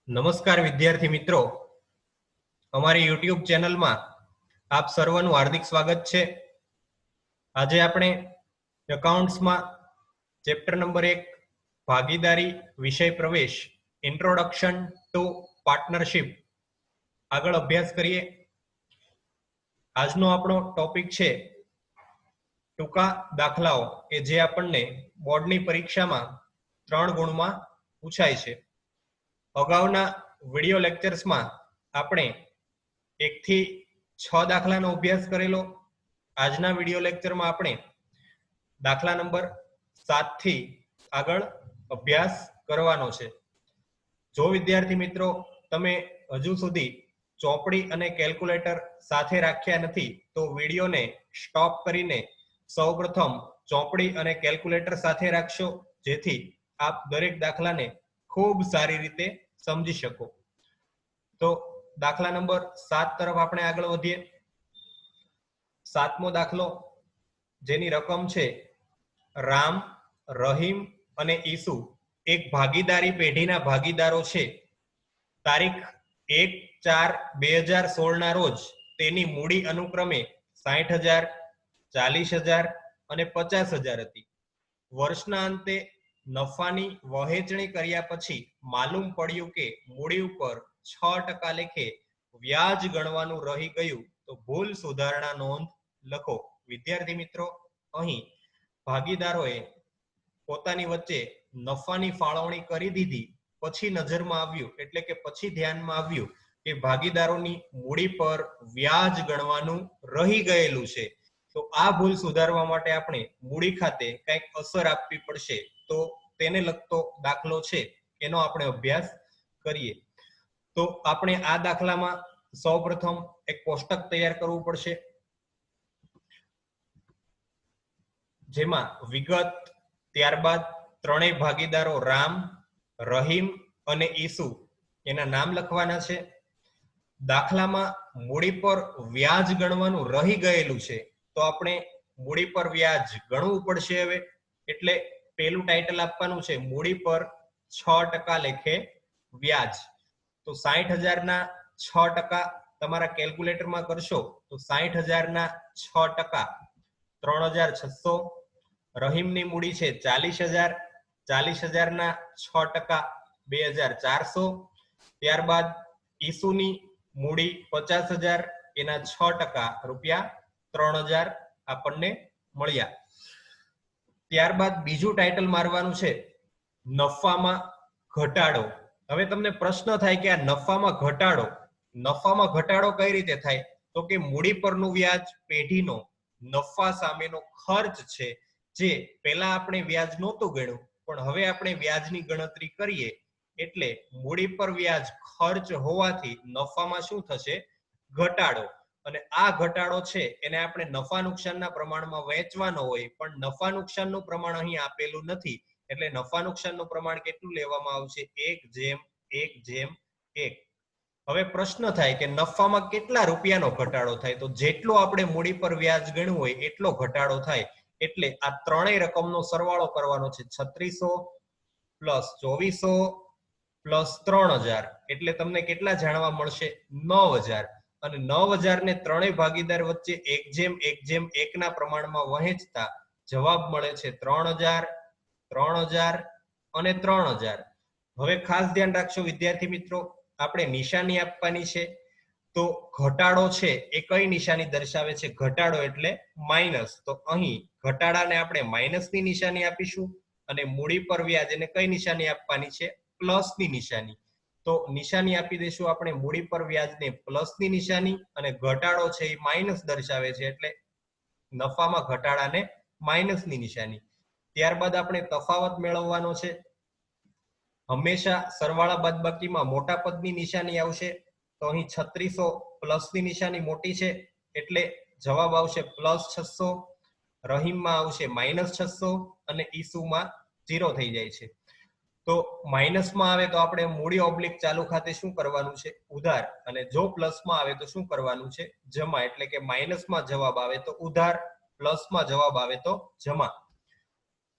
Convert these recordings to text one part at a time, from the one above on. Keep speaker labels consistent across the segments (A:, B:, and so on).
A: નમસ્કાર વિદ્યાર્થી મિત્રો, અમારી યુટ્યુબ ચેનલમાં આપ સર્વનું હાર્દિક સ્વાગત છે। આજે આપણે એકાઉન્ટ્સમાં ચેપ્ટર નંબર 1 ભાગીદારી વિષય પ્રવેશ ઇન્ટ્રોડક્શન ટુ પાર્ટનરશિપ આગળ અભ્યાસ કરીએ। આજનો આપણો ટોપિક છે ટૂંકા દાખલાઓ કે જે આપણને બોર્ડની પરીક્ષામાં 3 ગુણમાં પૂછાય છે। અગાઉના વિડિયો લેક્ચર્સમાં આપણે 1 થી 6 દાખલાનો અભ્યાસ કરેલો। આજના વિડિયો લેક્ચરમાં આપણે દાખલા નંબર 7 થી આગળ અભ્યાસ કરવાનો છે। જો વિદ્યાર્થી મિત્રો તમે હજુ સુધી ચોપડી અને કેલ્ક્યુલેટર સાથે રાખ્યા નથી તો વિડિયોને સ્ટોપ કરીને સૌપ્રથમ ચોપડી અને કેલ્ક્યુલેટર સાથે રાખશો, જેથી આપ દરેક દાખલાને ખૂબ સારી રીતે સમજી શકો। તો દાખલા નંબર 7 તરફ આપણે આગળ વધીએ। 7મો દાખલો, જેની રકમ છે રામ, રહીમ અને ઈસુ એક ભાગીદારી પેઢીના ભાગીદારો છે। તારીખ 1/4/2016 ના રોજ તેની મૂડી અનુક્રમે 60,000, 40,000 અને 50,000 હતી। વર્ષના અંતે નફાની વહેંચણી કર્યા પછી માલુમ પડ્યું કે મૂડી ઉપર 6% લેખે વ્યાજ ગણવાનું રહી ગયું, તો ભૂલ સુધારણા નોંધ લખો। વિદ્યાર્થી મિત્રો, અહીં ભાગીદારોએ પોતાની વચ્ચે નફાની ફાળવણી કરી દીધી, પછી નજરમાં આવ્યું એટલે કે પછી ધ્યાનમાં આવ્યું કે ભાગીદારોની મૂડી પર વ્યાજ ગણવાનું રહી ગયેલું છે। તો આ ભૂલ સુધારવા માટે આપણે મૂડી ખાતે કંઈક અસર આપવી પડશે। તો તેને લગતો દાખલો છે એનો આપણે અભ્યાસ કરીએ। તો આપણે આ દાખલામાં સૌપ્રથમ એક કોષ્ટક તૈયાર કરવું પડશે, જેમાં વિગત, ત્યારબાદ ત્રણેય ભાગીદારો રામ, રહીમ અને ઈસુ એના નામ લખવાના છે। દાખલામાં મૂડી પર વ્યાજ ગણવાનું રહી ગયેલું છે, તો આપણે મૂડી પર વ્યાજ ગણવું પડશે। હવે એટલે પેલું ટાઇટલ આપવાનું છે મૂડી પર 6% લેખે વ્યાજ। તો 60,000 ના 6% તમારા કેલ્ક્યુલેટરમાં કરશો તો 60,000 ના 6% 3,600। રહીમની મૂડી છે 40,000, 40,000 ના 6% 2,400। ત્યારબાદ ઈસુની મૂડી 50,000, એના 6% રૂપિયા 3,000 આપણને મળ્યા। ત્યારબાદ બીજું ટાઇટલ મારવાનું છે નફામાં ઘટાડો। હવે તમને પ્રશ્ન થાય કે આ નફામાં ઘટાડો કઈ રીતે થાય? તો કે મૂડી પરનું વ્યાજ પેઢીનો નફા સામેનો ખર્ચ છે, જે પહેલા આપણે વ્યાજ નહોતું ગણ્યું પણ હવે આપણે વ્યાજની ગણતરી કરીએ એટલે મૂડી પર વ્યાજ ખર્ચ હોવાથી નફામાં શું થશે? ઘટાડો। અને આ ઘટાડો છે એને આપણે નફા નુકસાનના પ્રમાણમાં વહેંચવાનો હોય, પણ નફા નુકસાનનું પ્રમાણ અહીં આપેલું નથી, એટલે નફા નુકસાનનું પ્રમાણ કેટલું લેવામાં આવશે? 1/1/1। હવે પ્રશ્ન થાય કે નફામાં કેટલા રૂપિયાનો ઘટાડો થાય? તો જેટલો આપણે મૂડી પર વ્યાજ ગણ્યું હોય એટલો ઘટાડો થાય। એટલે આ ત્રણેય રકમનો સરવાળો કરવાનો છે, 3600 પ્લસ 2400 પ્લસ 3,000, એટલે તમને કેટલા જાણવા મળશે? 9,000। અને 9,000 ને ત્રણેય ભાગીદાર વચ્ચે 1/1/1 ના પ્રમાણમાં વહેંચતા જવાબ મળે છે 3,000, 3,000 અને 3,000। હવે ખાસ ધ્યાન રાખશો વિદ્યાર્થી મિત્રો, આપણે નિશાની આપવાની છે। તો ઘટાડો છે એ કઈ નિશાની દર્શાવે છે? ઘટાડો એટલે માઇનસ, તો અહીં ઘટાડાને આપણે માઇનસની નિશાની આપીશું, અને મૂડી પર વ્યાજ એને કઈ નિશાની આપવાની છે? પ્લસની નિશાની। તો નિશાની આપી દઈશું આપણે મૂડી પર વ્યાજને પ્લસની નિશાની, અને ઘટાડો છે એ માઇનસ દર્શાવે છે એટલે નફામાં ઘટાડાને માઇનસની નિશાની। ત્યારબાદ આપણે તફાવત મેળવવાનો છે। હંમેશા સરવાળા બાદબાકીમાં મોટા પદની નિશાની આવશે, તો અહીં 3600 પ્લસની નિશાની મોટી છે એટલે જવાબ આવશે +600, રહીમમાં આવશે -600 અને ઈસુમાં 0 થઈ જાય છે। તો માઇનસમાં આવે તો આપણે મૂડી ઓબ્લિક ચાલુ ખાતે શું કરવાનું છે? ઉધાર, અને જો પ્લસમાં આવે તો શું કરવાનું છે? જમા। એટલે કે માઇનસમાં જવાબ આવે તો ઉધાર, પ્લસમાં જવાબ આવે તો જમા।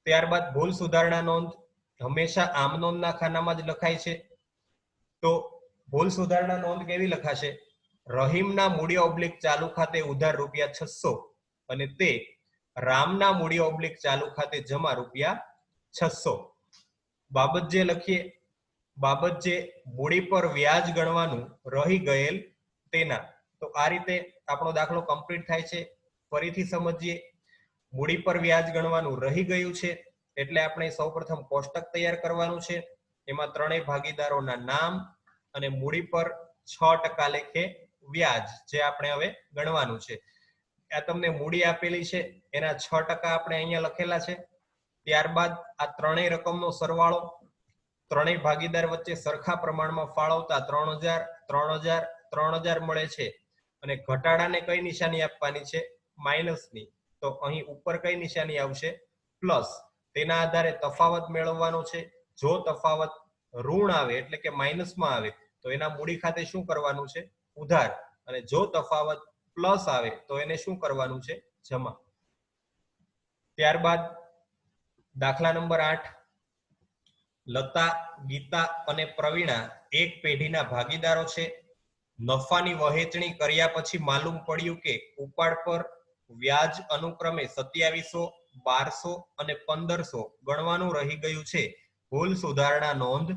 A: ત્યારબાદ ભૂલ સુધારણા નોંધ હંમેશા આમ નોંધના ખાનામાં જ લખાય છે। તો ભૂલ સુધારણા નોંધ કેવી લખાશે? રહીમના મૂડી ઓબ્લિક ચાલુ ખાતે ઉધાર રૂપિયા 600 અને તે રામના મૂડી ઓબ્લિક ચાલુ ખાતે જમા રૂપિયા 600. બાબત જે લખીએ, બાબત જે મૂડી પર વ્યાજ ગણવાનું રહી ગયેલ તેના. તો આ રીતે આપણો દાખલો કમ્પ્લીટ થાય છે. ફરીથી સમજીએ. મૂડી પર વ્યાજ ગણવાનું રહી ગયું છે એટલે આપણે સૌપ્રથમ કોષ્ટક તૈયાર કરવાનું છે. એમાં ત્રણેય ભાગીદારોના નામ અને મૂડી પર 6% લેખે વ્યાજ જે આપણે હવે ગણવાનું છે. આ તમને મૂડી આપેલી છે એના 6% આપણે અહીંયા લખેલા છે. ત્યારબાદ આ ત્રણેય રકમનો સરવાળો ત્રણેય ભાગીદાર વચ્ચે સરખા પ્રમાણમાં ફાળવતા 3000 3000 3000 મળે છે અને ઘટાડાને કઈ નિશાની આપવાની છે? માઇનસની. તો અહીં ઉપર કઈ નિશાની આવશે? પ્લસ. તેના આધારે તફાવત મેળવવાનો છે. જો તફાવત ઋણ આવે એટલે કે માઇનસમાં આવે તો એના મૂડી ખાતે શું કરવાનું છે? ઉધાર. અને જો તફાવત પ્લસ આવે તો એને શું કરવાનું છે? જમા. ત્યારબાદ દાખલા નંબર 8. લતા, ગીતા અને પ્રવીણા એક પેઢીના ભાગીદારો છે. નફાની વહેંચણી કર્યા પછી માલુમ પડ્યું કે ઉપાડ પર વ્યાજ અનુક્રમે 2700, 1200 અને 1500 ગણવાનું રહી ગયું છે. ભૂલ સુધારણા નોંધ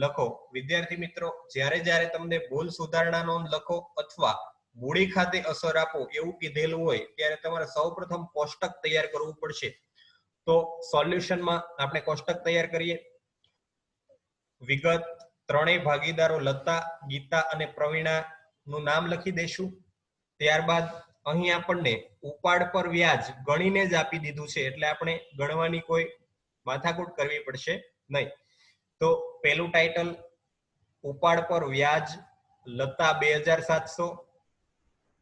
A: લખો. વિદ્યાર્થી મિત્રો, જ્યારે તમને ભૂલ સુધારણા નોંધ લખો અથવા મૂડી ખાતે અસર આપો એવું કીધેલું હોય ત્યારે તમારે સૌપ્રથમ કોષ્ટક તૈયાર કરવું પડશે. તો સોલ્યુશનમાં આપણે કોષ્ટક તૈયાર કરીએ. વિગત ત્રણેય ભાગીદારો લતા, ગીતા અને પ્રવીણા નું નામ લખી દઈશું. ત્યારબાદ અહીં આપણને ઉપાડ પર વ્યાજ ગણીને જ આપી દીધું છે એટલે આપણે ગણવાની કોઈ માથાકૂટ કરવી પડશે નહીં. તો પહેલું ટાઇટલ ઉપાડ પર વ્યાજ લતા 2700,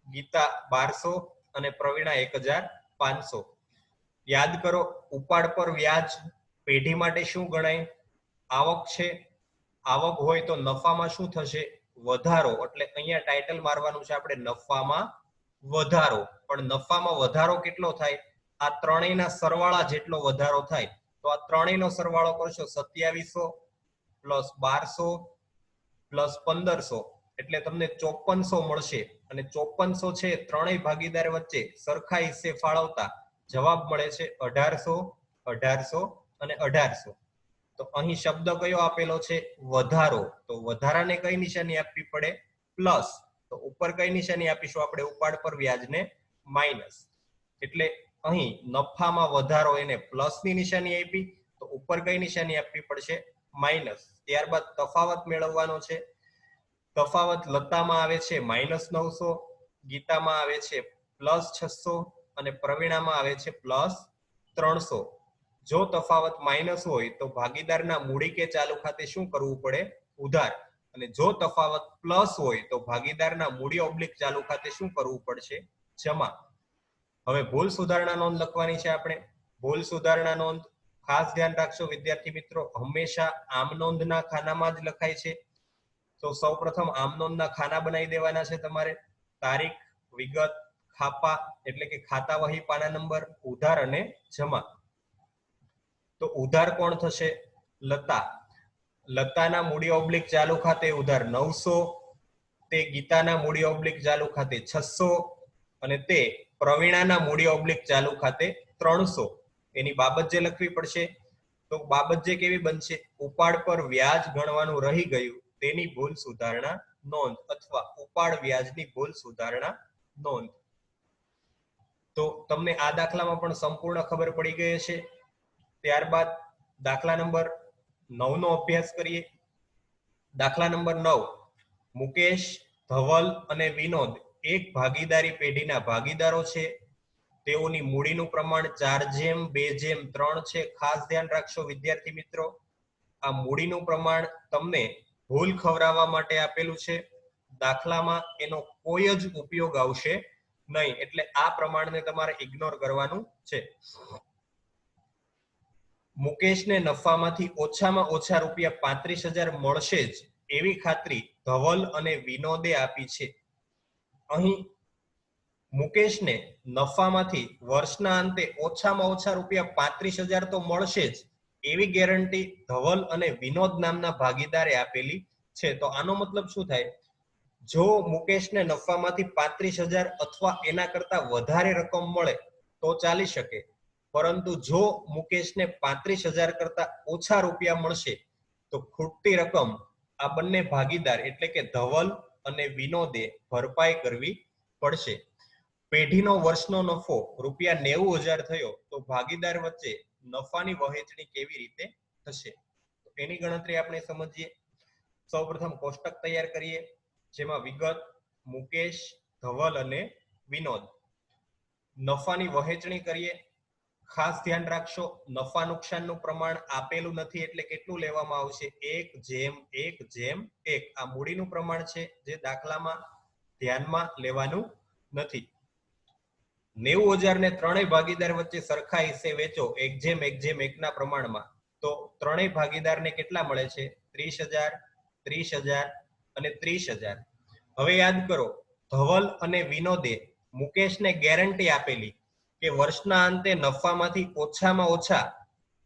A: ગીતા 1200 અને પ્રવીણા 1500. યાદ કરો, ઉપાડ પર વ્યાજ પેઢી માટે શું ગણાય? આવક છે. આવક હોય તો નફામાં શું થશે? વધારો. એટલે અહીંયા ટાઇટલ મારવાનું છે આપણે નફામાં વધારો. પણ નફામાં વધારો કેટલો થાય? આ ત્રણેયના સરવાળા જેટલો વધારો થાય. તો આ ત્રણેયનો સરવાળો કરશો 2700 પ્લસ 1200 પ્લસ 1500 એટલે તમને 5400 મળશે. અને 5400 છે ત્રણેય ભાગીદાર વચ્ચે સરખા હિસ્સે ફાળવતા જવાબ મળે છે 1800, 1800 અને 1800. તો અહીં શબ્દ કયો આપેલો છે? વધારો. તો વધારાને કઈ નિશાની આપવી પડે? પ્લસ. તો ઉપર કઈ નિશાની આપીશું આપણે? ઉપાડ પર વ્યાજને માઇનસ. એટલે અહીં નફામાં વધારો એને પ્લસની નિશાની આપી તો ઉપર કઈ નિશાની આપવી પડશે? માઇનસ. ત્યારબાદ તફાવત મેળવવાનો છે. તફાવત લતામાં આવે છે -900, ગીતામાં આવે છે +600 અને પ્રવીણામાં આવે છે +300. જો તફાવત માઇનસ હોય તો ભાગીદારના મૂડી કે ચાલુ ખાતે શું કરવું પડે? ઉધાર. અને જો તફાવત પ્લસ હોય તો ભાગીદારના મૂડી ઓબ્લિક ચાલુ ખાતે શું કરવું પડશે? જમા. હવે ભૂલ સુધારણા નોંધ લખવાની છે આપણે. ભૂલ સુધારણા નોંધ ખાસ ધ્યાન રાખશો વિદ્યાર્થી મિત્રો, હંમેશા આમ નોંધના ખાનામાં જ લખાય છે. તો સૌપ્રથમ આમ નોંધના ખાના બનાવી દેવાના છે તમારે. તારીખ, વિગત, ખાપા એટલે કે ખાતા વહી પાના નંબર, ઉધાર અને જમા. તો ઉધાર કોણ થશે? લતા. લતાના મૂડી ઓબ્લિક ચાલુ ખાતે ઉધાર 900, તે ગીતાના મૂડી ઓબ્લિક ચાલુ ખાતે 600 અને તે પ્રવીણાના મૂડી ઓબ્લિક ચાલુ ખાતે 300. એની બાબત જે લખવી પડશે. તો બાબત જે કેવી બનશે? ઉપાડ પર વ્યાજ ગણવાનું રહી ગયું તેની ભૂલ સુધારણા નોંધ અથવા ઉપાડ વ્યાજની ભૂલ સુધારણા નોંધ. તો તમને આ દાખલામાં પણ સંપૂર્ણ ખબર પડી ગઈ હશે. ત્યારબાદ દાખલા નંબર 9 નો અભ્યાસ કરીએ. દાખલા નંબર 9. મુકેશ, ધવલ અને વિનોદ એક ભાગીદારી પેઢીના ભાગીદારો છે. તેઓની મૂડીનું પ્રમાણ 4:2:3 છે. ખાસ ધ્યાન રાખશો વિદ્યાર્થી મિત્રો, આ મૂડીનું પ્રમાણ તમને ભૂલ ખવડાવવા માટે આપેલું છે. દાખલામાં એનો કોઈ જ ઉપયોગ આવશે નહીં. એટલે આ પ્રમાણને તમારે ઇગ્નોર કરવાનું છે. મુકેશને નફામાંથી ઓછામાં ઓછા રૂપિયા 35,000 મળશે જ એવી ખાતરી ધવલ અને વિનોદે આપી છે. અહીં મુકેશને નફામાંથી વર્ષના અંતે ઓછામાં ઓછા રૂપિયા 35,000 તો મળશે જ એવી ગેરંટી ધવલ અને વિનોદ નામના ભાગીદારે આપેલી છે. તો આનો મતલબ શું થાય? જો મુકેશને નફામાંથી 35,000 અથવા એના કરતા વધારે રકમ મળે તો ચાલી શકે, પરંતુ જો મુકેશને 35,000 કરતા ઓછા રૂપિયા મળશે તો ખૂટતી રકમ આ બંને ભાગીદાર એટલે કે ધવલ અને વિનોદે ભરપાઈ કરવી પડશે. પેઢીનો વર્ષનો નફો ₹90,000 થયો તો ભાગીદાર વચ્ચે નફાની વહેંચણી કેવી રીતે થશે? એની ગણતરી આપણે સમજીએ. સૌપ્રથમ કોષ્ટક તૈયાર કરીએ, જેમાં વિગત, મુકેશ, ધવલ અને વિનોદ. નફાની વહેંચણી કરીએ. ખાસ ધ્યાન રાખશો, નફા નુકસાનનું પ્રમાણ આપેલું નથી એટલે કેટલું લેવામાં આવશે? 1:1:1. આ મૂડીનું પ્રમાણ છે, જે દાખલામાં ધ્યાનમાં લેવાનું નથી. 90,000 ને ત્રણેય ભાગીદાર વચ્ચે સરખા હિસ્સે વેચો 1:1:1 ના પ્રમાણમાં, તો ત્રણેય ભાગીદારને કેટલા મળે છે? 30,000, 30,000 અને 30,000. હવે યાદ કરો, ધવલ અને વિનોદે મુકેશને ગેરંટી આપેલી કે વર્ષના અંતે નફામાંથી ઓછામાં ઓછા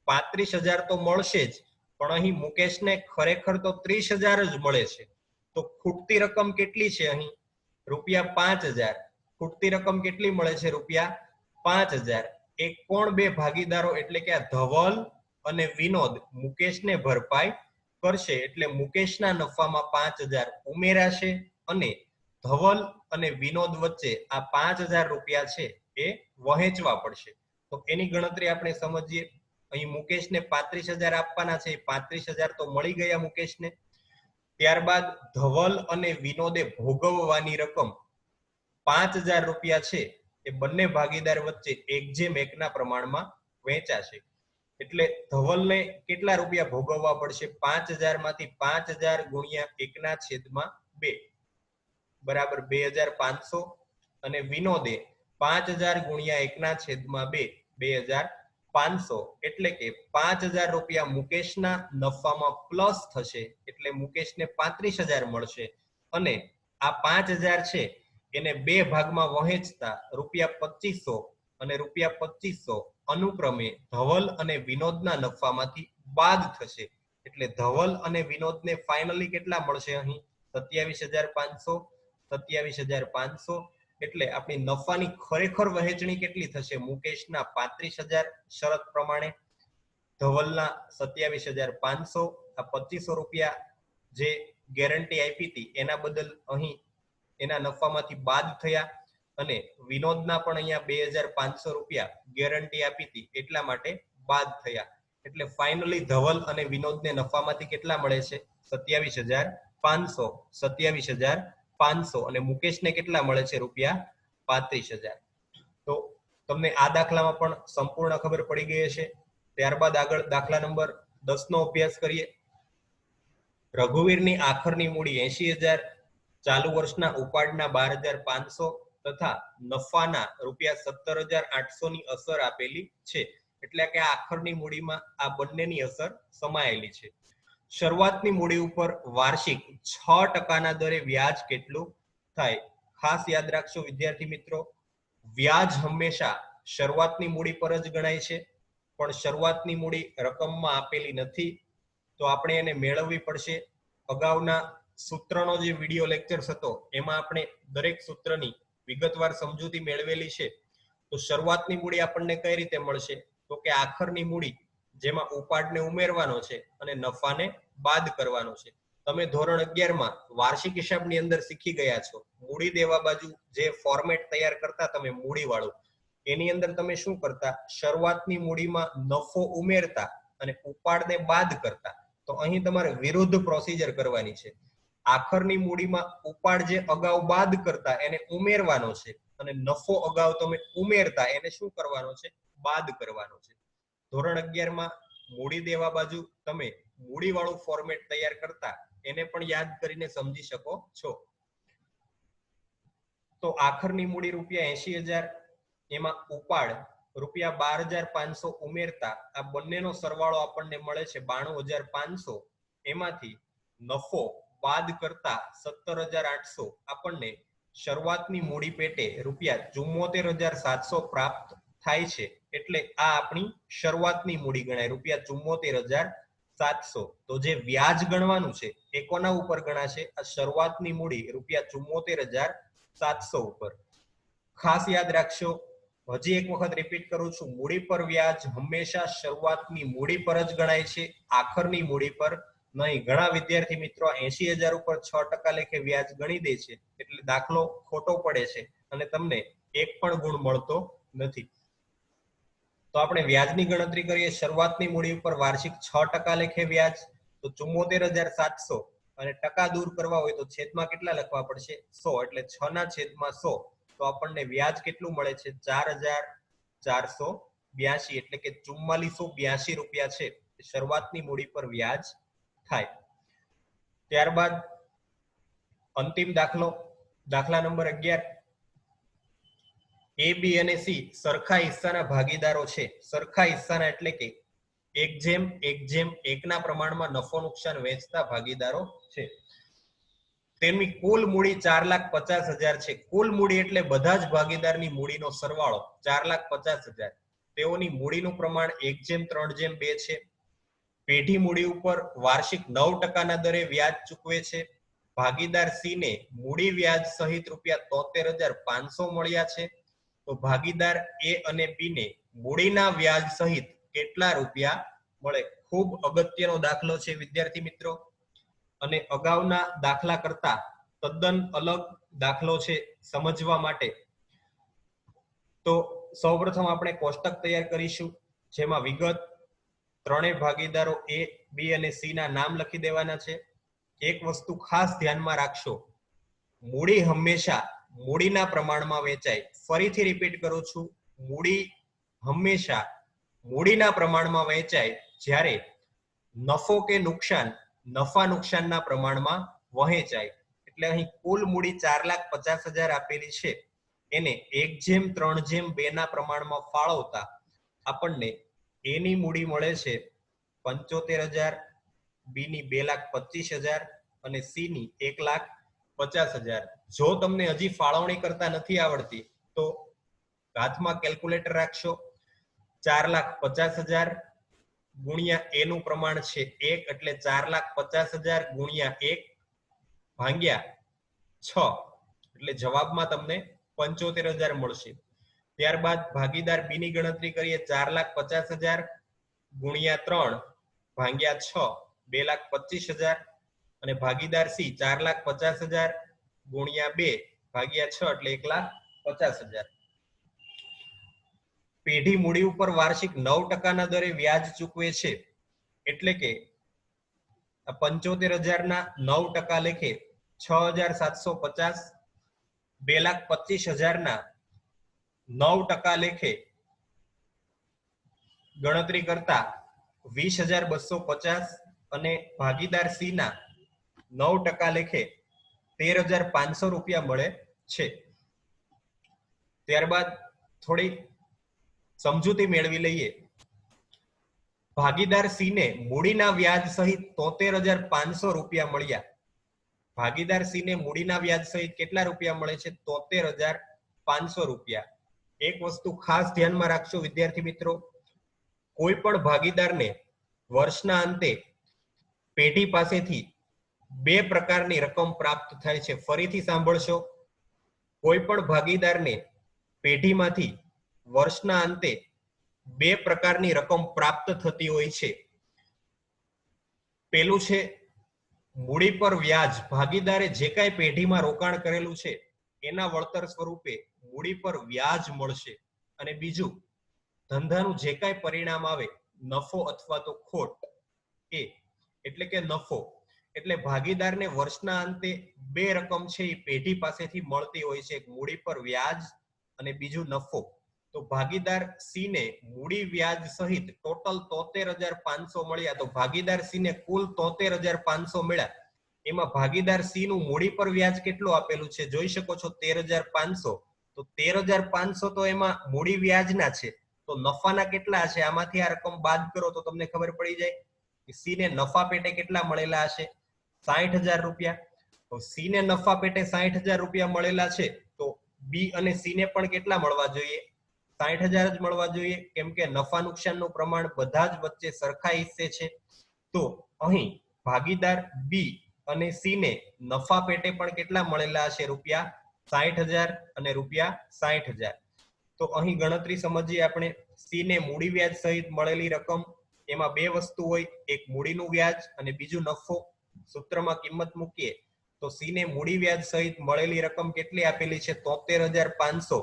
A: 35,000 તો મળશે જ, પણ અહીં મુકેશને ખરેખર તો 30,000 જ મળે છે. તો ખૂટતી રકમ કેટલી છે? અહીં ₹5,000. ખૂટતી રકમ કેટલી મળે છે? ₹5,000. એક કોણ બે ભાગીદારો એટલે કે આ ધવલ અને વિનોદ મુકેશને ભરપાઈ કરશે, એટલે મુકેશના નફામાં 5,000 ઉમેરાશે અને ધવલ અને વિનોદ વચ્ચે આ ₹5,000 છે એ વહેંચવા પડશે. તો એની ગણતરી આપણે સમજીએ. અહીં મુકેશને 35,000 આપવાના છે, 35,000 તો મળી ગયા મુકેશને. ત્યારબાદ ધવલ અને વિનોદે ભોગવવાની રકમ ₹5,000 છે એ બંને ભાગીદાર વચ્ચે 1:1 ના પ્રમાણમાં વહેંચાશે. એટલે ધવલને કેટલા રૂપિયા ભોગવવા પડશે? 5,000 માંથી 5,000 ગુણ્યા 1/2 બરાબર 2,500, અને વિનોદે 5,000 ગુણ્યા 1/2 2,500, એટલે કે ₹5,000 મુકેશના નફામાં પ્લસ થશે, એટલે મુકેશને 35,000 મળશે. અને આ 5,000 છે એને બે ભાગમાં વહેંચતા ₹2,500 અને ₹2,500 અનુક્રમે ધવલ અને વિનોદના નફામાંથી બાદ થશે. એટલે ધવલ અને વિનોદને ફાઇનલી કેટલા મળશે? અહીં 27,500, 27,500. એટલે આપણી નફાની ખરેખર વહેંચણી કેટલી થશે? મુકેશના 35,000 શરત પ્રમાણે, ધવલના 27,500. આ ₹2,500 જે ગેરંટી આપી હતી એના બદલ અહીં એના નફામાંથી બાદ થયા, અને વિનોદના પણ અહીંયા ₹2,500 ગેરંટી આપી હતી એટલા માટે બાદ થયા. એટલે ફાઇનલી ધવલ અને વિનોદને નફામાંથી કેટલા મળે છે? 27,500, 27,500, અને મુકેશને કેટલા મળે છે? ₹35,000. તો તમને આ દાખલામાં પણ સંપૂર્ણ ખબર પડી ગઈ હશે. ત્યારબાદ આગળ દાખલા નંબર 10 નો અભ્યાસ કરીએ. રઘુવીરની આખરની મૂડી 80,000, ચાલુ વર્ષના ઉપાડના 12,500 તથા નફાના ₹17,800 ની અસર આપેલી છે. એટલે કે આખરની મૂડીમાં આ બંનેની અસર સમાયેલી છે. શરૂઆતની મૂડી ઉપર વાર્ષિક 6% દરે વ્યાજ કેટલું થાય? ખાસ યાદ રાખશો વિદ્યાર્થી મિત્રો, વ્યાજ હંમેશા શરૂઆતની મૂડી પર જ ગણાય છે, પણ શરૂઆતની મૂડી રકમમાં આપેલી નથી, તો આપણે એને મેળવવી પડશે. અગાઉના સૂત્રનો જે વિડિયો લેક્ચર હતો એમાં આપણે દરેક સૂત્રની વિગતવાર સમજૂતી મેળવેલી છે. તો શરૂઆતની મૂડી આપણને કઈ રીતે મળશે? તો કે આખરની મૂડી જેમાં ઉપાડને ઉમેરવાનો છે અને નફાને બાદ કરવાનો છે. તમે ધોરણ 11 માં વાર્ષિક હિસાબની અંદર શીખી ગયા છો, મૂડી દેવા બાજુ જે ફોર્મેટ તૈયાર કરતા તમે મૂડી વાળું, એની અંદર તમે શું કરતા? શરૂઆતની મૂડીમાં નફો ઉમેરતા અને ઉપાડને બાદ કરતા. તો અહીં તમારે વિરુદ્ધ પ્રોસિજર કરવાની છે. આખરની મૂડીમાં ઉપાડ જે અગાઉ બાદ કરતા એને ઉમેરવાનો છે, અને નફો અગાઉ તમે ઉમેરતા એને શું કરવાનો છે? બાદ કરવાનો છે. ધોરણ 11 માં મૂડી દેવા બાજુ તમે મૂડી વાળું ફોર્મેટ તૈયાર કરતા એને પણ યાદ કરીને સમજી શકો છો. તો આખરની મૂડી ₹80,000, એમાં ઉપાડ ₹12,500 ઉમેરતા આ બંનેનો સરવાળો આપણને મળે છે 92,500. એમાંથી નફો બાદ કરતા 17,800 આપણને શરૂઆતની મૂડી પેટે ₹74,700 પ્રાપ્ત થાય છે. એટલે આ આપણી શરૂઆતની મૂડી ગણાય, ₹74,700. 700 તો જે વ્યાજ ગણવાનું છે એ કોના ઉપર ગણાશે? આ શરૂઆતની મૂડી ₹74,700 ઉપર. ખાસ યાદ રાખશો, હજી એક વખત રિપીટ કરું છું, મૂડી પર વ્યાજ હંમેશા શરૂઆતની મૂડી પર જ ગણાય છે, આખરની મૂડી પર નહીં. ઘણા વિદ્યાર્થી મિત્રો 80,000 ઉપર 6% લેખે વ્યાજ ગણી દે છે, એટલે દાખલો ખોટો પડે છે અને તમને એક પણ ગુણ મળતો નથી. તો આપણે વ્યાજની ગણતરી કરીએ. શરૂઆતની મૂડી ઉપર વાર્ષિક 6% લેખે વ્યાજ, તો 74,700 અને ટકા દૂર કરવા હોય તો છેદમાં કેટલા લખવા પડશે? 100. એટલે 6/100. તો આપણને વ્યાજ કેટલું મળે છે? 4,482, એટલે કે 4482 રૂપિયા છે શરૂઆતની મૂડી પર વ્યાજ થાય. ત્યારબાદ અંતિમ દાખલો, દાખલા નંબર 11. એ, બી અને સી સરખા હિસ્સાના ભાગીદારો છે. સરખા હિસ્સાના એટલે કે 1:1:1 પ્રમાણમાં નફો નુકસાન વહેંચતા ભાગીદારો છે. તેમની કુલ મૂડી 4,50,000 છે. કુલ મૂડી એટલે બધા જ ભાગીદારની મૂડીનો સરવાળો 4,50,000. તેઓની મૂડીનું પ્રમાણ 1:3:2 છે. પેઢી મૂડી ઉપર વાર્ષિક 9% દરે વ્યાજ ચૂકવે છે. ભાગીદાર સી ને મૂડી વ્યાજ સહિત ₹73,500 મળ્યા છે. તો ભાગીદાર એ અને બી ને મૂડીના વ્યાજ સહિત કેટલા રૂપિયા મળે? ખૂબ અગત્યનો દાખલો છે વિદ્યાર્થી મિત્રો, અને અગાઉના દાખલા કરતા તદ્દન અલગ દાખલો છે સમજવા માટે. તો સૌપ્રથમ આપણે કોષ્ટક તૈયાર કરીશું, જેમાં વિગત ત્રણેય ભાગીદારો એ, બી અને સી ના નામ લખી દેવાના છે. એક વસ્તુ ખાસ ધ્યાનમાં રાખશો, મૂડી હંમેશા મૂડીના પ્રમાણમાં વેચાય. ફરીથી રિપીટ કરું છું, મૂડી હંમેશા મૂડીના પ્રમાણમાં વેચાય, જ્યારે નફો કે નુકસાન નફા નુકસાનના પ્રમાણમાં વહેંચાય. એટલે અહીં કુલ મૂડી 4,50,000 આપેલી છે, એને 1:3:2 ના પ્રમાણમાં ફાળવતા આપણને એ ની મૂડી મળે છે 75,000, બી ની 2,25,000 અને સી ની 1,50,000. જો તમને હજી ફાળવણી કરતા નથી આવડતી તો હાથમાં કેલ્ક્યુલેટર રાખશો. 4,50,000 ગુણ્યા એ નું પ્રમાણ છે 1, એટલે 4,50,000 ગુણ્યા 1 ભાગ્યા 6, એટલે જવાબમાં તમને 75,000 મળશે. ત્યારબાદ ભાગીદાર બી ની ગણતરી કરીએ. 4,50,000 ગુણ્યા 3 ભાગ્યા 6, 2,25,000 અને ભાગીદાર સી 4,50,000 ગુણ્યા 2 ભાગ્યા 6, એટલે 1,50,000. પેઢી મૂડી ઉપર વાર્ષિક 9% ના દરે વ્યાજ ચૂકવે છે, એટલે કે 75,000 ના 9% લેખે 6,750, 2,25,000 ના 9% લેખે ગણતરી કરતા 20,250 અને ભાગીદાર સી ના 9% લેખે 13,500 રૂપિયા મળે છે. ત્યારબાદ થોડી સમજૂતી મેળવી લઈએ. ભાગીદાર સી ને મૂડીના વ્યાજ સહિત 73,500 રૂપિયા મળ્યા. ભાગીદાર સી ને મૂડીના વ્યાજ સહિત કેટલા રૂપિયા મળે છે? 73,500 રૂપિયા. એક વસ્તુ ખાસ ધ્યાનમાં રાખશો વિદ્યાર્થી મિત્રો, કોઈ પણ ભાગીદારને વર્ષના અંતે પેઢી પાસેથી 2 પ્રકારની રકમ પ્રાપ્ત થાય છે. ફરીથી સાંભળશો, કોઈ પણ ભાગીદારને પેઢીમાંથી વર્ષના અંતે 2 પ્રકારની રકમ પ્રાપ્ત થતી હોય છે. પેલું છે મૂડી પર વ્યાજ. ભાગીદારે જે કાંઈ પેઢીમાં રોકાણ કરેલું છે એના વળતર સ્વરૂપે મૂડી પર વ્યાજ મળશે. અને બીજું, ધંધાનું જે કાંઈ પરિણામ આવે, નફો અથવા તો ખોટ, એ એટલે કે નફો. એટલે ભાગીદારને વર્ષના અંતે 2 રકમ છે એ પેઢી પાસેથી મળતી હોય છે, એક મૂડી પર વ્યાજ અને બીજું નફો. તો ભાગીદાર સી ને મૂડી વ્યાજ સહિત ટોટલ 73,500 મળ્યા. તો ભાગીદાર સી ને કુલ 73,500 મળ્યા. એમાં ભાગીદાર સી નું મૂડી પર વ્યાજ કેટલું આપેલું છે જોઈ શકો છો, 13,500. તો 13,500 તો એમાં મૂડી વ્યાજના છે. તો નફાના કેટલા હશે? આમાંથી આ રકમ બાદ કરો તો તમને ખબર પડી જાય કે સી ને નફા પેટે કેટલા મળેલા હશે? 60,000 રૂપિયા. તો સી ને નફા પેટે 60,000 રૂપિયા મળેલા છે, તો બી અને સી ને પણ કેટલા મળવા જોઈએ? 60,000 જ મળવા જોઈએ, કેમ કે નફા નુકસાનનું પ્રમાણ બધા જ વચ્ચે સરખા હિસ્સે છે. તો અહીં ભાગીદાર બી અને સી ને નફા પેટે પણ કેટલા મળેલા હશે? રૂપિયા 60,000 અને રૂપિયા 60,000. તો અહીં ગણતરી સમજીએ આપણે. સી ને મૂડી વ્યાજ સહિત મળેલી રકમ, એમાં બે વસ્તુ હોય, એક મૂડીનું વ્યાજ અને બીજું નફો. સૂત્રમાં કિંમત મૂકીએ તો સી ને મૂડી વ્યાજ સહિત મળેલી રકમ કેટલી આપેલી છે? 73,500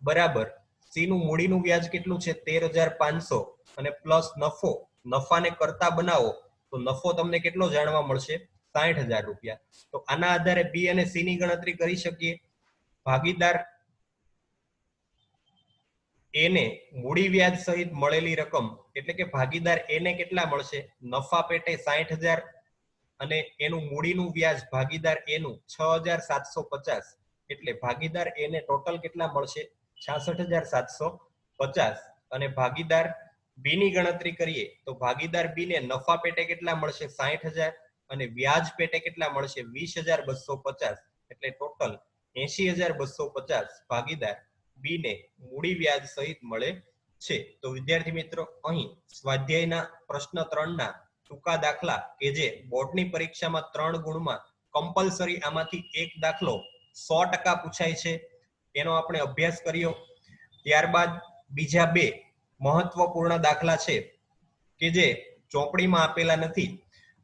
A: બરાબર સી નું મૂડીનું વ્યાજ કેટલું છે? 13,500 અને પ્લસ નફો. નફાને કરતા બનાવો તો નફો તમને કેટલો જાણવા મળશે? 60,000 રૂપિયા. તો આના આધારે બી અને સી ની ગણતરી કરી શકીએ. ભાગીદાર એ ને મૂડી વ્યાજ સહિત મળેલી રકમ એટલે કે ભાગીદાર એ ને કેટલા મળશે? નફા પેટે 60,000 અને એનું મૂડીનું વ્યાજ ભાગીદાર એ નું 6,750 એટલે ભાગીદાર એ ને ટોટલ કેટલા મળશે? 66,750. અને ભાગીદાર બી ની ગણતરી કરીએ તો ભાગીદાર બી ને નફા પેટે કેટલા મળશે? 60,000 અને વ્યાજ પેટે કેટલા મળશે? 20,250 એટલે ટોટલ 80,250 ભાગીદાર બી ને મૂડી વ્યાજ સહિત મળે છે. તો વિદ્યાર્થી મિત્રો, અહીં સ્વાધ્યાયના પ્રશ્ન 3 ના ટૂંકા દાખલા કે જે બોર્ડની પરીક્ષામાં 3 ગુણમાં કમ્પલસરી આમાંથી એક દાખલો 100% પૂછાય છે, એનો આપણે અભ્યાસ કર્યો. ત્યારબાદ બીજા બે મહત્વપૂર્ણ દાખલા છે કે જે ચોપડીમાં આપેલા નથી,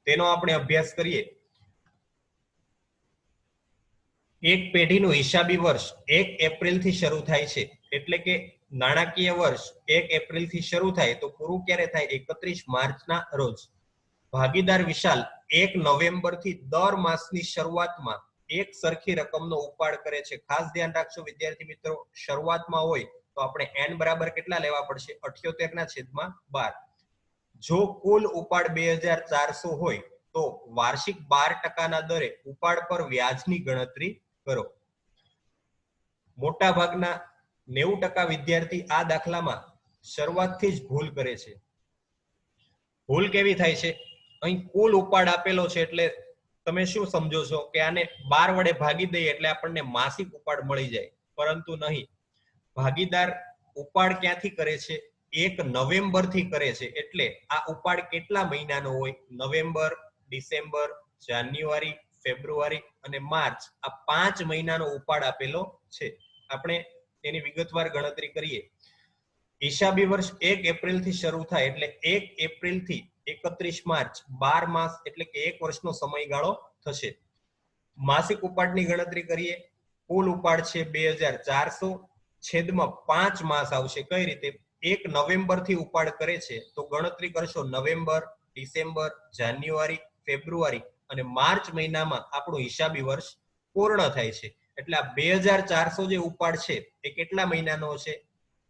A: તેનો આપણે અભ્યાસ કરીએ. એક પેઢીનું હિસાબી વર્ષ 1 એપ્રિલ થી શરૂ થાય છે, એટલે કે નાણાકીય વર્ષ 1 એપ્રિલ થી શરૂ થાય તો પૂરું ક્યારે થાય? 31 માર્ચના રોજ. ભાગીદાર વિશાલ 1 નવેમ્બર થી દર માસની શરૂઆતમાં એક સરખી રકમનો ઉપાડ કરે છે. ખાસ ધ્યાન રાખજો વિદ્યાર્થી મિત્રો, શરૂઆતમાં હોય તો આપણે n બરાબર કેટલા લેવા પડશે? 78/12. જો કુલ ઉપાડ 2,400 હોય તો વાર્ષિક 12% દરે ઉપાડ પર વ્યાજની ગણતરી કરો. મોટા ભાગના 90% વિદ્યાર્થી આ દાખલામાં શરૂઆતથી જ ભૂલ કરે છે. ભૂલ કેવી થાય છે? અહીં કુલ ઉપાડ આપેલો છે એટલે તમે શું સમજો છો કે આને 12 વડે ભાગી દઈએ એટલે આપણને માસિક ઉપાડ મળી જાય, પરંતુ નહીં. ભાગીદાર ઉપાડ ક્યાંથી કરે છે? 1 નવેમ્બર થી કરે છે, એટલે આ ઉપાડ કેટલા મહિનાનો હોય? નવેમ્બર, ડિસેમ્બર, જાન્યુઆરી, ફેબ્રુઆરી અને માર્ચ, આ 5 મહિનાનો ઉપાડ આપેલો છે. આપણે તેની વિગતવાર ગણતરી કરીએ. હિસાબી વર્ષ 1 એપ્રિલ થી શરૂ થાય એટલે 1 એપ્રિલ થી 31 માર્ચ 12 માસ એટલે કે 1 વર્ષનો સમયગાળો થશે. માસિક ઉપાડની ગણતરી કરીએ. કુલ ઉપાડ છે 2,400, છેદમાં 5 માસ આવશે. કઈ રીતે? 1 નવેમ્બર થી ઉપાડ કરે છે તો ગણતરી કરશો નવેમ્બર, ડિસેમ્બર, જાન્યુઆરી, ફેબ્રુઆરી અને માર્ચ મહિનામાં આપણું હિસાબી વર્ષ પૂર્ણ થાય છે. એટલે આ 2,400 જે ઉપાડ છે એ કેટલા મહિનાનો છે?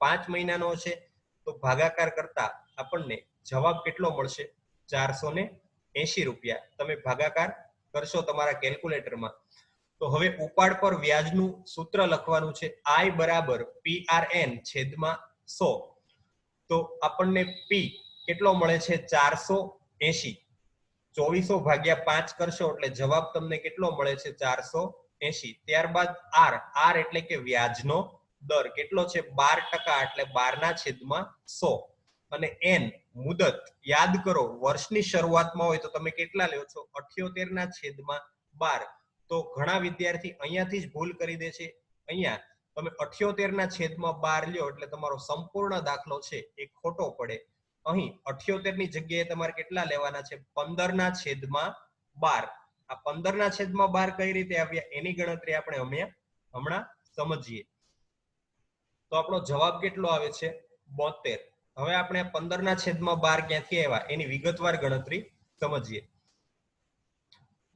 A: 5 મહિનાનો છે. તો ભાગાકાર કરતા આપણને જવાબ કેટલો મળશે? 480 રૂપિયા. તમે ભાગાકાર કરશો તમારા કેલ્ક્યુલેટરમાં. તો હવે ઉપાડ પર વ્યાજનું સૂત્ર લખવાનું છે. I બરાબર PRN છેદમાં 100. તો આપણને P કેટલો મળે છે? 480. 2400 ભાગ્યા 5 કરશો એટલે જવાબ તમને કેટલો મળે છે? 480. ત્યારબાદ R એટલે કે વ્યાજનો દર કેટલો છે? 12% એટલે 12/100. અને n મુદત યાદ કરો, વર્ષની શરૂઆતમાં હોય તો તમે કેટલા લ્યો છો? 78/12. તો ઘણા વિદ્યાર્થી અહીંયાથી જ ભૂલ કરી દે છે. અહીંયા તમે 78/12 લ્યો એટલે તમારો સંપૂર્ણ દાખલો છે એ ખોટો પડે. અહીં 78 ની જગ્યાએ તમારે કેટલા લેવાના છે? 15/12. આ 15/12 કઈ રીતે આવ્યા એની ગણતરી આપણે હમણાં સમજીએ. તો આપણો જવાબ કેટલો આવે છે? 72. હવે આપણે 15/12 ક્યાંથી આવ્યા એની વિગતવાર ગણતરી સમજીએ.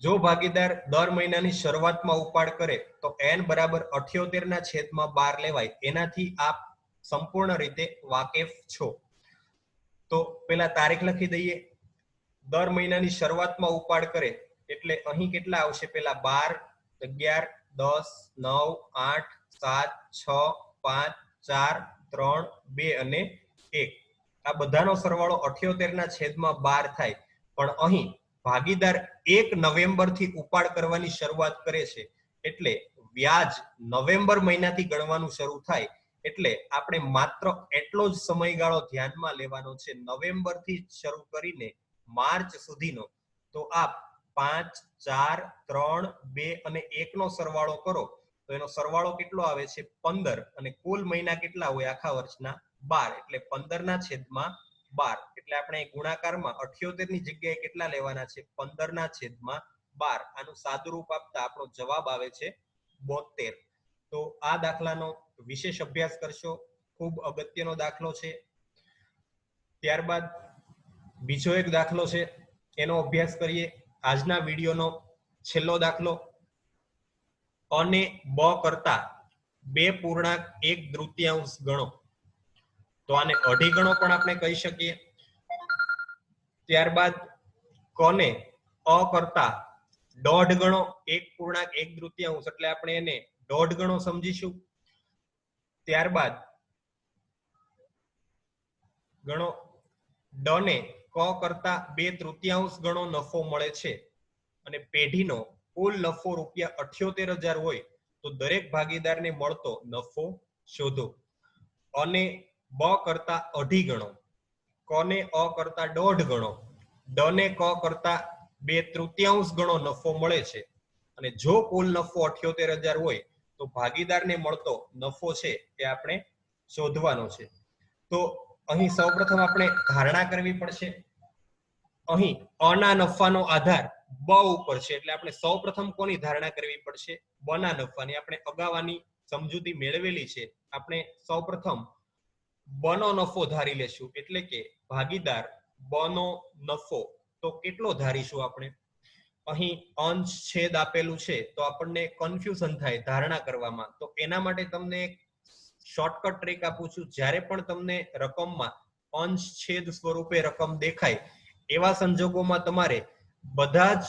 A: જો ભાગીદાર દર મહિનાની શરૂઆતમાં ઉપાડ કરે તો n બરાબર 78/12 લેવાય. એનાથી આપ સંપૂર્ણ રીતે વાકેફ છો. તો પેલા તારીખ લખી દઈએ. દર મહિનાની શરૂઆતમાં ઉપાડ કરે એટલે અહીં કેટલા આવશે? પેલા 12, 11, 10, 9, 8, 7, 6, 5, 4, 3, 2 અને 1. આ બધાનો સરવાળો 78/12 થાય. પણ અહીં ભાગીદાર 1 નવેમ્બર થી ઉપાડ કરવાની શરૂઆત કરે છે એટલે વ્યાજ નવેમ્બર મહિનાથી ગણવાનું શરૂ થાય. એટલે આપણે માત્ર એટલો જ સમયગાળો ધ્યાનમાં લેવાનો છે. નવેમ્બર થી શરૂ કરીને માર્ચ સુધીનો, તો આપ 5, 4, 3, 2 અને 1 નો સરવાળો કરો તો એનો સરવાળો કેટલો આવે છે 15, અને કુલ મહિના કેટલા હોય આખા વર્ષના 12, એટલે 15/12. એટલે આપણે ગુણાકારમાં 78 ની જગ્યાએ કેટલા લેવાના છે 15/12. આનું સાદુરૂપ આપતા આપણો જવાબ આવે છે 72. તો આ દાખલાનો વિશેષ અભ્યાસ કરશો, ખૂબ અગત્યનો દાખલો છે. ત્યારબાદ બીજો એક દાખલો છે, એનો અભ્યાસ કરીએ. આજના વિડીયોનો છેલ્લો દાખલો, અને બ કરતા 2.1 ગણો. તો આને અઢી ગણો પણ આપણે કહી શકીએ. ત્યારબાદ કોને અ કરતા 1.5 ગણો, 1.1 એટલે આપણે એને 1.5 ગણો સમજીશું. ત્યારબાદ ગણો ડ ને ક કરતા 2/3 ગણો નફો મળે છે, અને પેઢીનો કુલ નફો ₹78,000 હોય તો દરેક ભાગીદારને મળતો નફો શોધો. અને બ કરતા અઢી ગણો, કોને અ કરતા 1.5 ગણો, ડ ને ક કરતા 2/3 ગણો નફો મળે છે, અને જો કુલ નફો 78,000 હોય તો ભાગીદારને મળતો નફો છે એ આપણે શોધવાનો છે. તો અહીં સૌપ્રથમ આપણે ધારણા કરવી પડશે. અહીં અના નફાનો આધાર બ ઉપર છે, એટલે આપણે સૌપ્રથમ કોની ધારણા કરવી પડશે? બના નફાની. આપણે અગાઉની સમજૂતી મેળવેલી છે. આપણે સૌપ્રથમ બનો નફો ધારી લેશું, એટલે કે ભાગીદાર બનો નફો. તો કેટલો ધારીશું આપણે? અહીં અંશ છેદ આપેલું છે તો આપણને કન્ફ્યુઝન થાય ધારણા કરવામાં. તો એના માટે તમને એક શોર્ટકટ ટ્રીક આપું છું. જ્યારે પણ તમને રકમમાં અંશ છેદ સ્વરૂપે રકમ દેખાય એવા સંજોગોમાં તમારે બધા જ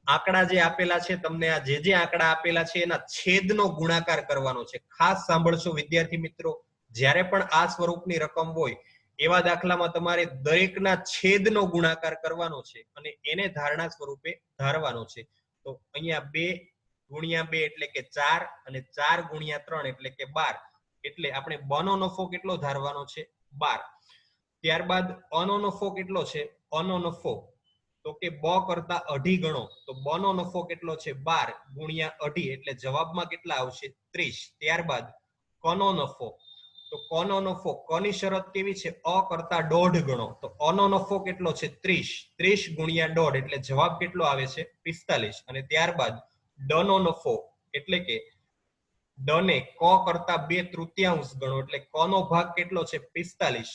A: આંકડા જે આપેલા છે, તમને આ જે આંકડા આપેલા છે એના છેદનો ગુણાકાર કરવાનો છે. ખાસ સાંભળશો વિદ્યાર્થી મિત્રો, જ્યારે પણ આ સ્વરૂપની રકમ હોય એવા દાખલામાં તમારે દરેકના છેદનો ગુણાકાર કરવાનો છે અને એને ધારણા સ્વરૂપે ધારવાનો છે. તો અહીંયા 2 × 2 એટલે કે 4, અને 4 × 3 એટલે કે 12. એટલે આપણે બનો નફો કેટલો ધારવાનો છે? 12. ત્યારબાદ અનો નફો કેટલો છે? અનો નફો તો કે બ કરતા અઢી ગણો, તો બનો નફો કેટલો છે? 12 × 2.5 એટલે જવાબમાં કેટલા આવશે? 30. ત્યારબાદ કનો નફો, તો કનો નફો, કની શરત કેવી છે? અ કરતા 1.5 ગણો, તો અનો નફો કેટલો છે? 30. 30 × 1.5 એટલે જવાબ કેટલો આવે છે? 45. અને ત્યારબાદ ડનો નફો, એટલે કે ડ ને ક કરતા 2/3 ગણો, એટલે કનો ભાગ કેટલો છે? 45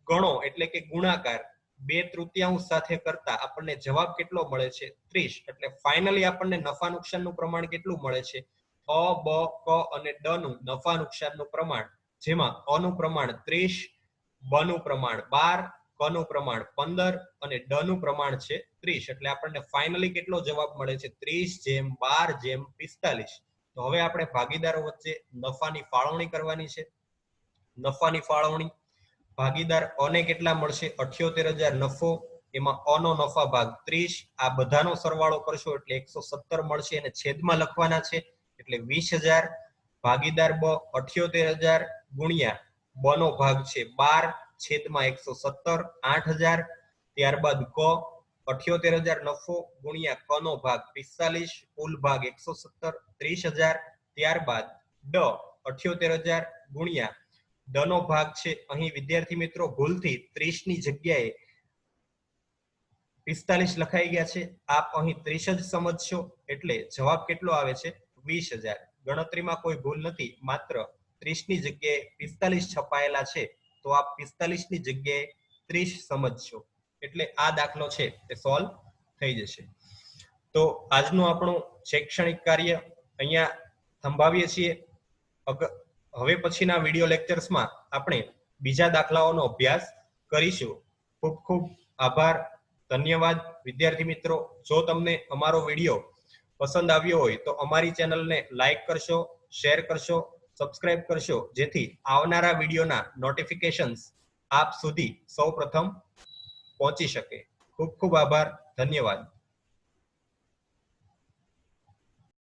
A: ગણો, એટલે કે ગુણાકાર 2/3 સાથે કરતા આપણને જવાબ કેટલો મળે છે? 30. એટલે ફાઇનલી આપણને નફા નુકસાનનું પ્રમાણ કેટલું મળે છે? અ, બ, ક અને ડ નું નફા નુકસાનનું પ્રમાણ, જેમાં અ નું પ્રમાણ 30, બ નું પ્રમાણ 12, ક નું પ્રમાણ 15 અને ડ નું પ્રમાણ છે 30. એટલે આપણને ફાઇનલી કેટલો જવાબ મળે છે? 30/12/45. તો હવે આપણે ભાગીદારો વચ્ચે નફાની ફાળવણી કરવાની છે. નફાની ફાળવણી, ભાગીદાર અને કેટલા મળશે? 78,000 નફો, એમાં અનો નફા ભાગ 30, આ બધાનો સરવાળો કરશો એટલે 117 મળશે, અને છેદમાં લખવાના છે એટલે 20,000. ભાગીદાર બ 78,000 ગુણ્યા બનો ભાગ છે 12 છેદમાં 117 8,000. ત્યારબાદ ક 78,000 નફો ગુણ્યા કનો ભાગ 45, કુલ ભાગ 117 30,000. ત્યારબાદ ડ 78,000 ગુણ્યા ડનો ભાગ છે, અહીં વિદ્યાર્થી મિત્રો ભૂલથી 30 ની જગ્યાએ 45 લખાઈ ગયા છે. આપ અહીં 30 જ સમજશો, એટલે જવાબ કેટલો આવે છે? 20,000. ગણતરીમાં કોઈ ભૂલ નથી, માત્ર 30 ની જગ્યાએ 45 છપાયેલા છે, તો આપ 45 ની જગ્યાએ 30 સમજશો, એટલે આ દાખલો છે તે સોલ્વ થઈ જશે. તો આજનું આપણું શૈક્ષણિક કાર્ય અહીંયા થંભાવીએ છીએ. હવે પછીના વિડીયો લેક્ચર્સમાં આપણે બીજા દાખલાઓનો અભ્યાસ કરીશું. ખૂબ ખૂબ આભાર, ધન્યવાદ વિદ્યાર્થી મિત્રો. જો તમને અમારો વિડીયો પસંદ આવ્યો હોય તો અમારી ચેનલને લાઈક કરશો, શેર કરશો, સબસ્ક્રાઇબ કરશો, જેથી આવનારા વિડીયોના નોટિફિકેશન્સ આપ સુધી સૌપ્રથમ પહોંચી શકે. ખૂબ ખૂબ આભાર, ધન્યવાદ.